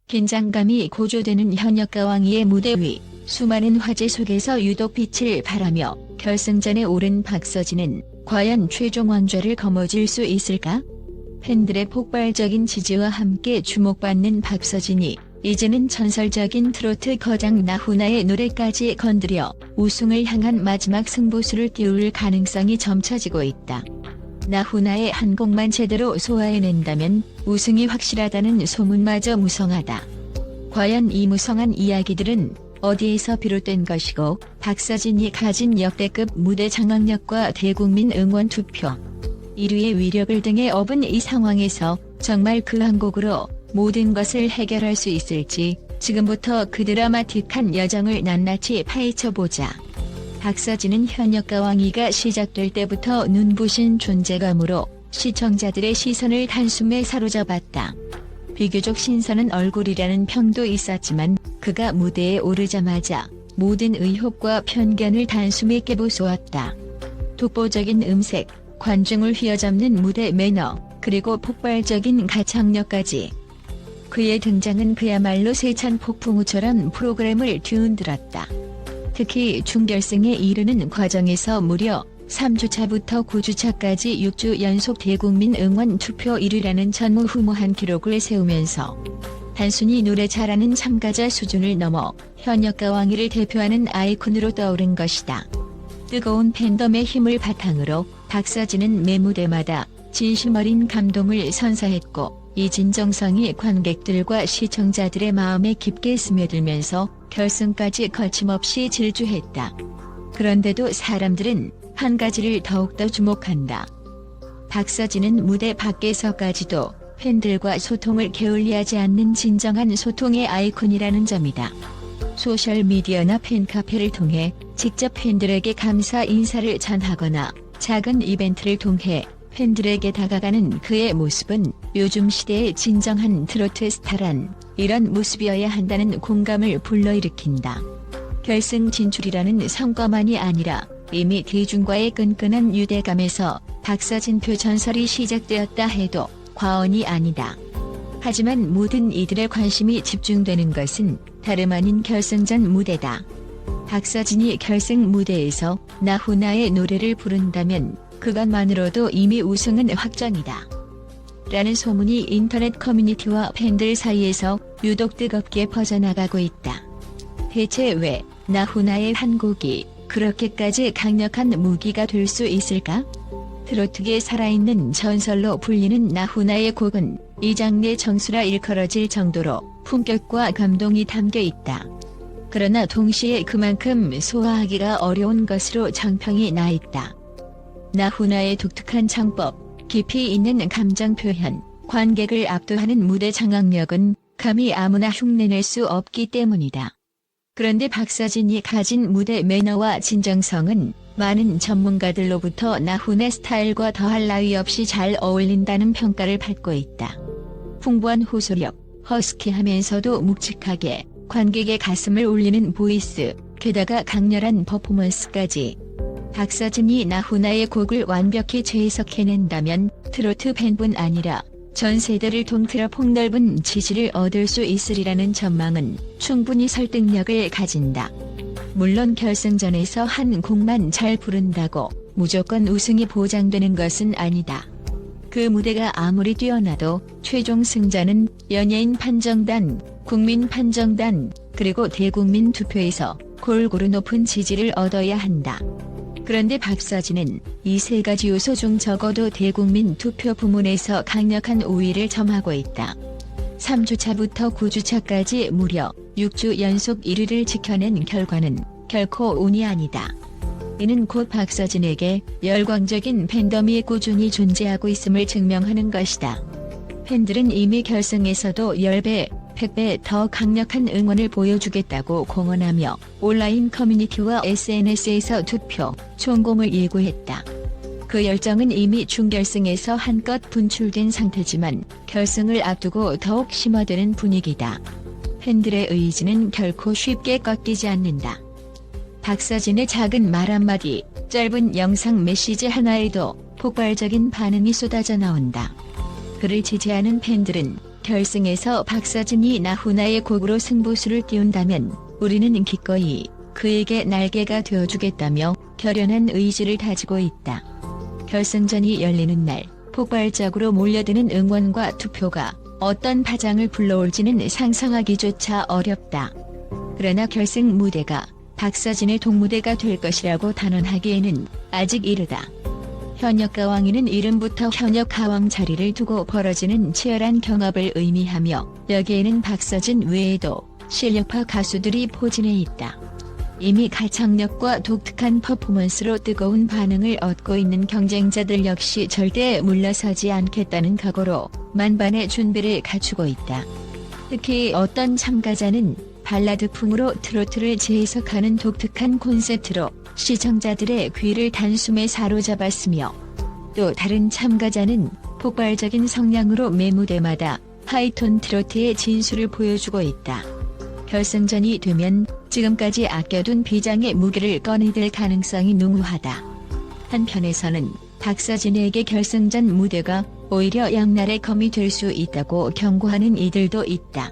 긴장감이 고조되는 현역과 왕이의 무대 위, 수많은 화제 속에서 유독 빛을 발하며 결승전에 오른 박서진은 과연 최종 왕좌를 거머쥘 수 있을까? 팬들의 폭발적인 지지와 함께 주목받는 박서진이 이제는 전설적인 트로트 거장 나훈아의 노래까지 건드려 우승을 향한 마지막 승부수를 띄울 가능성이 점쳐지고 있다. 나훈아의 한 곡만 제대로 소화해낸다면 우승이 확실하다는 소문마저 무성하다. 과연 이 무성한 이야기들은 어디에서 비롯된 것이고 박서진이 가진 역대급 무대 장악력과 대국민 응원 투표 1위의 위력을 등에 업은 이 상황에서 정말 그 한 곡으로 모든 것을 해결할 수 있을지 지금부터 그 드라마틱한 여정을 낱낱이 파헤쳐보자. 박서진은 현역과 왕이가 시작될 때부터 눈부신 존재감으로 시청자들의 시선을 단숨에 사로잡았다. 비교적 신선한 얼굴이라는 평도 있었지만 그가 무대에 오르자마자 모든 의혹과 편견을 단숨에 깨부수었다. 독보적인 음색, 관중을 휘어잡는 무대 매너, 그리고 폭발적인 가창력까지. 그의 등장은 그야말로 세찬 폭풍우처럼 프로그램을 뒤흔들었다. 특히 준결승에 이르는 과정에서 무려 3주차부터 9주차까지 6주 연속 대국민 응원 투표 1위라는 전무후무한 기록을 세우면서 단순히 노래 잘하는 참가자 수준을 넘어 현역과 왕위를 대표하는 아이콘으로 떠오른 것이다. 뜨거운 팬덤의 힘을 바탕으로 박서진은 매 무대마다 진심 어린 감동을 선사했고 이 진정성이 관객들과 시청자들의 마음에 깊게 스며들면서 결승까지 거침없이 질주했다. 그런데도 사람들은 한 가지를 더욱더 주목한다. 박서진은 무대 밖에서까지도 팬들과 소통을 게을리하지 않는 진정한 소통의 아이콘이라는 점이다. 소셜미디어나 팬카페를 통해 직접 팬들에게 감사 인사를 전하거나 작은 이벤트를 통해 팬들에게 다가가는 그의 모습은 요즘 시대의 진정한 트로트 스타란 이런 모습이어야 한다는 공감을 불러일으킨다. 결승 진출이라는 성과만이 아니라 이미 대중과의 끈끈한 유대감에서 박서진표 전설이 시작되었다 해도 과언이 아니다. 하지만 모든 이들의 관심이 집중되는 것은 다름 아닌 결승전 무대다. 박서진이 결승 무대에서 나훈아의 노래를 부른다면 그것만으로도 이미 우승은 확정이다. 라는 소문이 인터넷 커뮤니티와 팬들 사이에서 유독 뜨겁게 퍼져나가고 있다. 대체 왜 나훈아의 한 곡이 그렇게까지 강력한 무기가 될 수 있을까? 트로트계 살아있는 전설로 불리는 나훈아의 곡은 이 장르의 정수라 일컬어질 정도로 품격과 감동이 담겨 있다. 그러나 동시에 그만큼 소화하기가 어려운 것으로 정평이 나 있다. 나훈아의 독특한 창법, 깊이 있는 감정 표현, 관객을 압도하는 무대 장악력은 감히 아무나 흉내낼 수 없기 때문이다. 그런데 박서진이 가진 무대 매너와 진정성은 많은 전문가들로부터 나훈아 스타일과 더할 나위 없이 잘 어울린다는 평가를 받고 있다. 풍부한 호소력, 허스키하면서도 묵직하게 관객의 가슴을 울리는 보이스, 게다가 강렬한 퍼포먼스까지. 박서진이 나훈아의 곡을 완벽히 재해석해낸다면 트로트 팬뿐 아니라 전 세대를 통틀어 폭넓은 지지를 얻을 수 있으리라는 전망은 충분히 설득력을 가진다. 물론 결승전에서 한 곡만 잘 부른다고 무조건 우승이 보장되는 것은 아니다. 그 무대가 아무리 뛰어나도 최종 승자는 연예인 판정단, 국민 판정단, 그리고 대국민 투표에서 골고루 높은 지지를 얻어야 한다. 그런데 박서진은 이 세 가지 요소 중 적어도 대국민 투표 부문에서 강력한 우위를 점하고 있다. 3주차부터 9주차까지 무려 6주 연속 1위를 지켜낸 결과는 결코 운이 아니다. 이는 곧 박서진에게 열광적인 팬덤이 꾸준히 존재하고 있음을 증명하는 것이다. 팬들은 이미 결승에서도 10배, 100배 더 강력한 응원을 보여주겠다고 공언하며 온라인 커뮤니티와 SNS에서 투표, 총공을 예고했다. 그 열정은 이미 준결승에서 한껏 분출된 상태지만 결승을 앞두고 더욱 심화되는 분위기다. 팬들의 의지는 결코 쉽게 꺾이지 않는다. 박서진의 작은 말 한마디, 짧은 영상 메시지 하나에도 폭발적인 반응이 쏟아져 나온다. 그를 지지하는 팬들은 결승에서 박서진이 나훈아의 곡으로 승부수를 띄운다면 우리는 기꺼이 그에게 날개가 되어주겠다며 결연한 의지를 다지고 있다. 결승전이 열리는 날 폭발적으로 몰려드는 응원과 투표가 어떤 파장을 불러올지는 상상하기조차 어렵다. 그러나 결승 무대가 박서진의 동무대가 될 것이라고 단언하기에는 아직 이르다. 현역가왕이는 이름부터 현역가왕 자리를 두고 벌어지는 치열한 경합을 의미하며 여기에는 박서진 외에도 실력파 가수들이 포진해 있다. 이미 가창력과 독특한 퍼포먼스로 뜨거운 반응을 얻고 있는 경쟁자들 역시 절대 물러서지 않겠다는 각오로 만반의 준비를 갖추고 있다. 특히 어떤 참가자는 발라드풍으로 트로트를 재해석하는 독특한 콘셉트로 시청자들의 귀를 단숨에 사로잡았으며 또 다른 참가자는 폭발적인 성량으로 매 무대마다 하이톤 트로트의 진수를 보여주고 있다. 결승전이 되면 지금까지 아껴둔 비장의 무게를 꺼내들 가능성이 농후하다. 한편에서는 박서진에게 결승전 무대가 오히려 양날의 검이 될 수 있다고 경고하는 이들도 있다.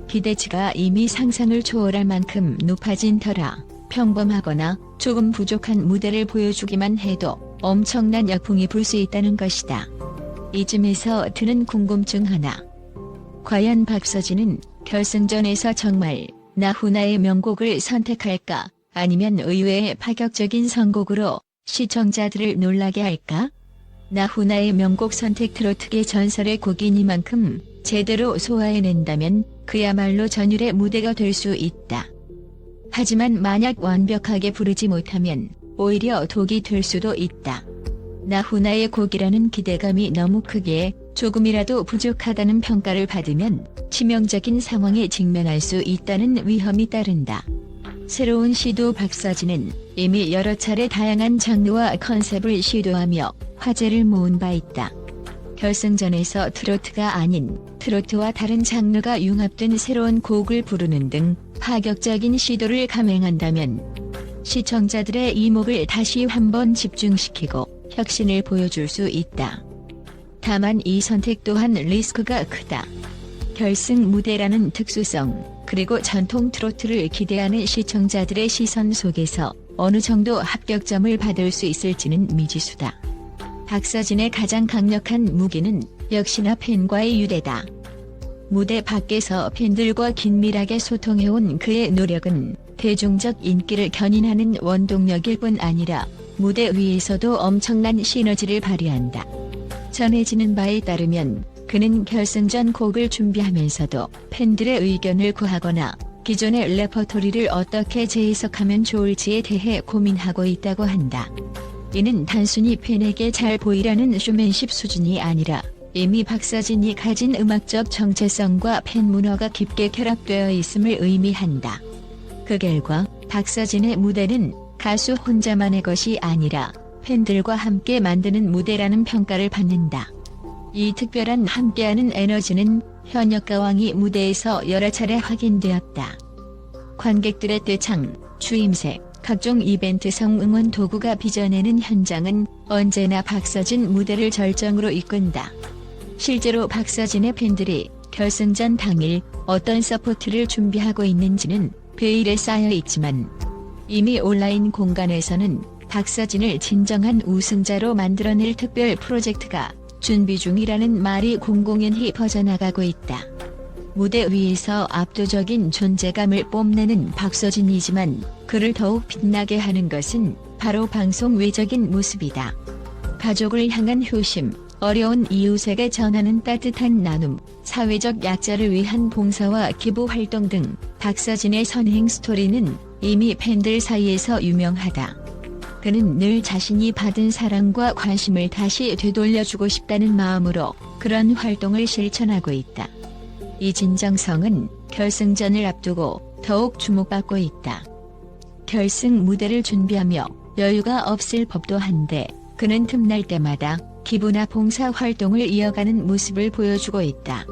기대치가 이미 상상을 초월할 만큼 높아진 터라 평범하거나 조금 부족한 무대를 보여주기만 해도 엄청난 역풍이 불 수 있다는 것이다. 이쯤에서 드는 궁금증 하나. 과연 박서진은 결승전에서 정말 나훈아의 명곡을 선택할까? 아니면 의외의 파격적인 선곡으로 시청자들을 놀라게 할까? 나훈아의 명곡 선택 트로트계 전설의 곡이니만큼 제대로 소화해낸다면 그야말로 전율의 무대가 될 수 있다. 하지만 만약 완벽하게 부르지 못하면 오히려 독이 될 수도 있다. 나훈아의 곡이라는 기대감이 너무 크기에 조금이라도 부족하다는 평가를 받으면 치명적인 상황에 직면할 수 있다는 위험이 따른다. 새로운 시도 박서진은 이미 여러 차례 다양한 장르와 컨셉을 시도하며 화제를 모은 바 있다. 결승전에서 트로트가 아닌 트로트와 다른 장르가 융합된 새로운 곡을 부르는 등 파격적인 시도를 감행한다면 시청자들의 이목을 다시 한번 집중시키고 혁신을 보여줄 수 있다. 다만 이 선택 또한 리스크가 크다. 결승 무대라는 특수성, 그리고 전통 트로트를 기대하는 시청자들의 시선 속에서 어느 정도 합격점을 받을 수 있을지는 미지수다. 박서진의 가장 강력한 무기는 역시나 팬과의 유대다. 무대 밖에서 팬들과 긴밀하게 소통해온 그의 노력은 대중적 인기를 견인하는 원동력일 뿐 아니라 무대 위에서도 엄청난 시너지를 발휘한다. 전해지는 바에 따르면 그는 결승전 곡을 준비하면서도 팬들의 의견을 구하거나 기존의 레퍼토리를 어떻게 재해석하면 좋을지에 대해 고민하고 있다고 한다. 이는 단순히 팬에게 잘 보이라는 쇼맨십 수준이 아니라 이미 박서진이 가진 음악적 정체성과 팬 문화가 깊게 결합되어 있음을 의미한다. 그 결과 박서진의 무대는 가수 혼자만의 것이 아니라 팬들과 함께 만드는 무대라는 평가를 받는다. 이 특별한 함께하는 에너지는 현역가왕이 무대에서 여러 차례 확인되었다. 관객들의 떼창, 추임새, 각종 이벤트성 응원 도구가 빚어내는 현장은 언제나 박서진 무대를 절정으로 이끈다. 실제로 박서진의 팬들이 결승전 당일 어떤 서포트를 준비하고 있는지는 베일에 쌓여 있지만 이미 온라인 공간에서는 박서진을 진정한 우승자로 만들어낼 특별 프로젝트가 준비 중이라는 말이 공공연히 퍼져나가고 있다. 무대 위에서 압도적인 존재감을 뽐내는 박서진이지만 그를 더욱 빛나게 하는 것은 바로 방송 외적인 모습이다. 가족을 향한 효심, 어려운 이웃에게 전하는 따뜻한 나눔, 사회적 약자를 위한 봉사와 기부 활동 등 박서진의 선행 스토리는 이미 팬들 사이에서 유명하다. 그는 늘 자신이 받은 사랑과 관심을 다시 되돌려주고 싶다는 마음으로 그런 활동을 실천하고 있다. 이 진정성은 결승전을 앞두고 더욱 주목받고 있다. 결승 무대를 준비하며 여유가 없을 법도 한데 그는 틈날 때마다 기부나 봉사 활동을 이어가는 모습을 보여주고 있다.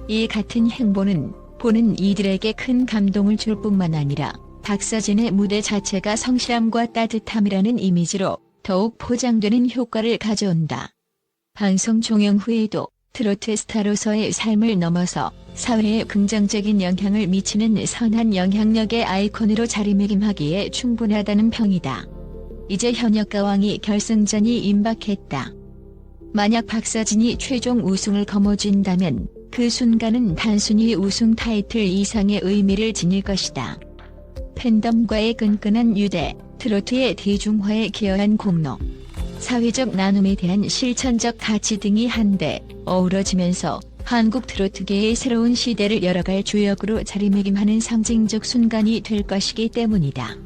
이 같은 행보는 보는 이들에게 큰 감동을 줄 뿐만 아니라 박서진의 무대 자체가 성실함과 따뜻함이라는 이미지로 더욱 포장되는 효과를 가져온다. 방송 종영 후에도 트로트 스타로서의 삶을 넘어서 사회에 긍정적인 영향을 미치는 선한 영향력의 아이콘으로 자리매김하기에 충분하다는 평이다. 이제 현역가왕이 결승전이 임박했다. 만약 박서진이 최종 우승을 거머쥔다면 그 순간은 단순히 우승 타이틀 이상의 의미를 지닐 것이다. 팬덤과의 끈끈한 유대, 트로트의 대중화에 기여한 공로, 사회적 나눔에 대한 실천적 가치 등이 한데 어우러지면서 한국 트로트계의 새로운 시대를 열어갈 주역으로 자리매김하는 상징적 순간이 될 것이기 때문이다.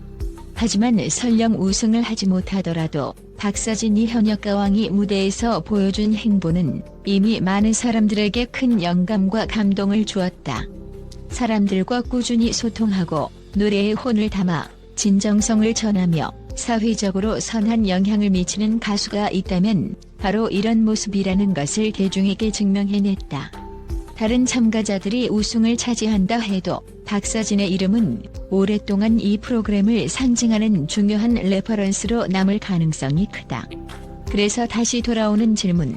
하지만 설령 우승을 하지 못하더라도 박서진이 현역가왕이 무대에서 보여준 행보는 이미 많은 사람들에게 큰 영감과 감동을 주었다. 사람들과 꾸준히 소통하고 노래에 혼을 담아 진정성을 전하며 사회적으로 선한 영향을 미치는 가수가 있다면 바로 이런 모습이라는 것을 대중에게 증명해냈다. 다른 참가자들이 우승을 차지한다 해도 박서진의 이름은 오랫동안 이 프로그램을 상징하는 중요한 레퍼런스로 남을 가능성이 크다. 그래서 다시 돌아오는 질문.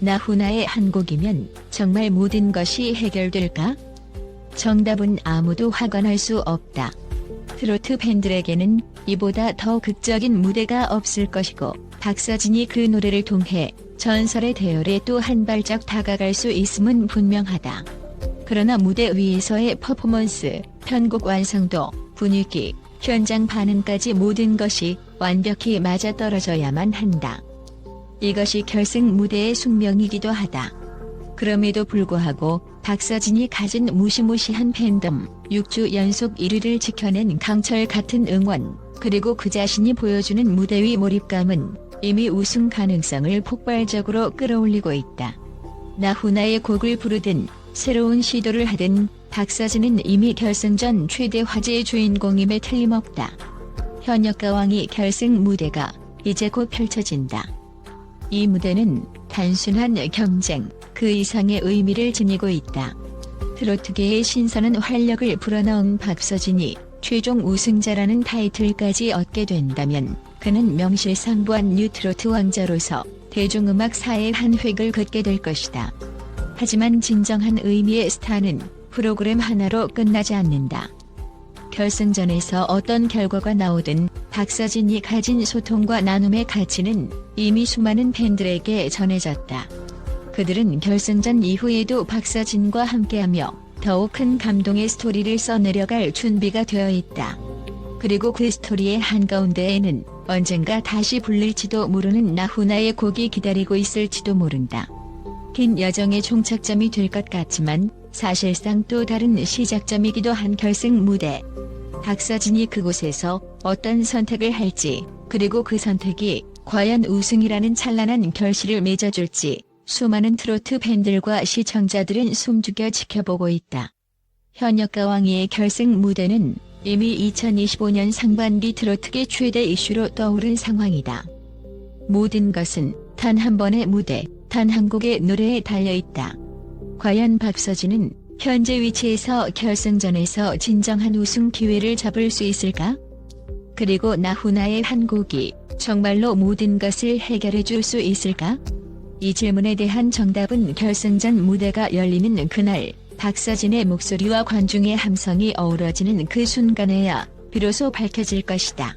나훈아의 한 곡이면 정말 모든 것이 해결될까? 정답은 아무도 확언할 수 없다. 트로트 팬들에게는 이보다 더 극적인 무대가 없을 것이고 박서진이 그 노래를 통해 전설의 대열에 또 한 발짝 다가갈 수 있음은 분명하다. 그러나 무대 위에서의 퍼포먼스, 편곡 완성도, 분위기, 현장 반응까지 모든 것이 완벽히 맞아떨어져야만 한다. 이것이 결승 무대의 숙명이기도 하다. 그럼에도 불구하고 박서진이 가진 무시무시한 팬덤, 6주 연속 1위를 지켜낸 강철 같은 응원, 그리고 그 자신이 보여주는 무대 위 몰입감은 이미 우승 가능성을 폭발적으로 끌어올리고 있다. 나훈아의 곡을 부르든 새로운 시도를 하든 박서진은 이미 결승전 최대 화제의 주인공임에 틀림없다. 현역가왕이 결승 무대가 이제 곧 펼쳐진다. 이 무대는 단순한 경쟁, 그 이상의 의미를 지니고 있다. 트로트계의 신선한 활력을 불어넣은 박서진이 최종 우승자라는 타이틀까지 얻게 된다면 그는 명실상부한 뉴트로트 왕자로서 대중음악사의 한 획을 긋게 될 것이다. 하지만 진정한 의미의 스타는 프로그램 하나로 끝나지 않는다. 결승전에서 어떤 결과가 나오든 박서진이 가진 소통과 나눔의 가치는 이미 수많은 팬들에게 전해졌다. 그들은 결승전 이후에도 박서진과 함께하며 더욱 큰 감동의 스토리를 써내려갈 준비가 되어 있다. 그리고 그 스토리의 한가운데에는 언젠가 다시 불릴지도 모르는 나훈아의 곡이 기다리고 있을지도 모른다. 긴 여정의 종착점이 될 것 같지만 사실상 또 다른 시작점이기도 한 결승 무대. 박서진이 그곳에서 어떤 선택을 할지, 그리고 그 선택이 과연 우승이라는 찬란한 결실을 맺어줄지 수많은 트로트 팬들과 시청자들은 숨죽여 지켜보고 있다. 현역가왕이의 결승 무대는 이미 2025년 상반기 트로트계 최대 이슈로 떠오른 상황이다. 모든 것은 단 한 번의 무대, 단 한 곡의 노래에 달려있다. 과연 박서진은 현재 위치에서 결승전에서 진정한 우승 기회를 잡을 수 있을까? 그리고 나훈아의 한 곡이 정말로 모든 것을 해결해 줄 수 있을까? 이 질문에 대한 정답은 결승전 무대가 열리는 그날 박서진의 목소리와 관중의 함성이 어우러지는 그 순간에야 비로소 밝혀질 것이다.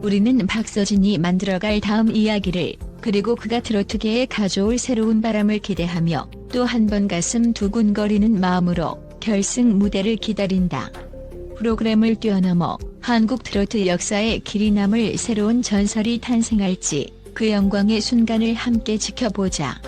우리는 박서진이 만들어갈 다음 이야기를, 그리고 그가 트로트계에 가져올 새로운 바람을 기대하며 또 한 번 가슴 두근거리는 마음으로 결승 무대를 기다린다. 프로그램을 뛰어넘어 한국 트로트 역사에 길이 남을 새로운 전설이 탄생할지 그 영광의 순간을 함께 지켜보자.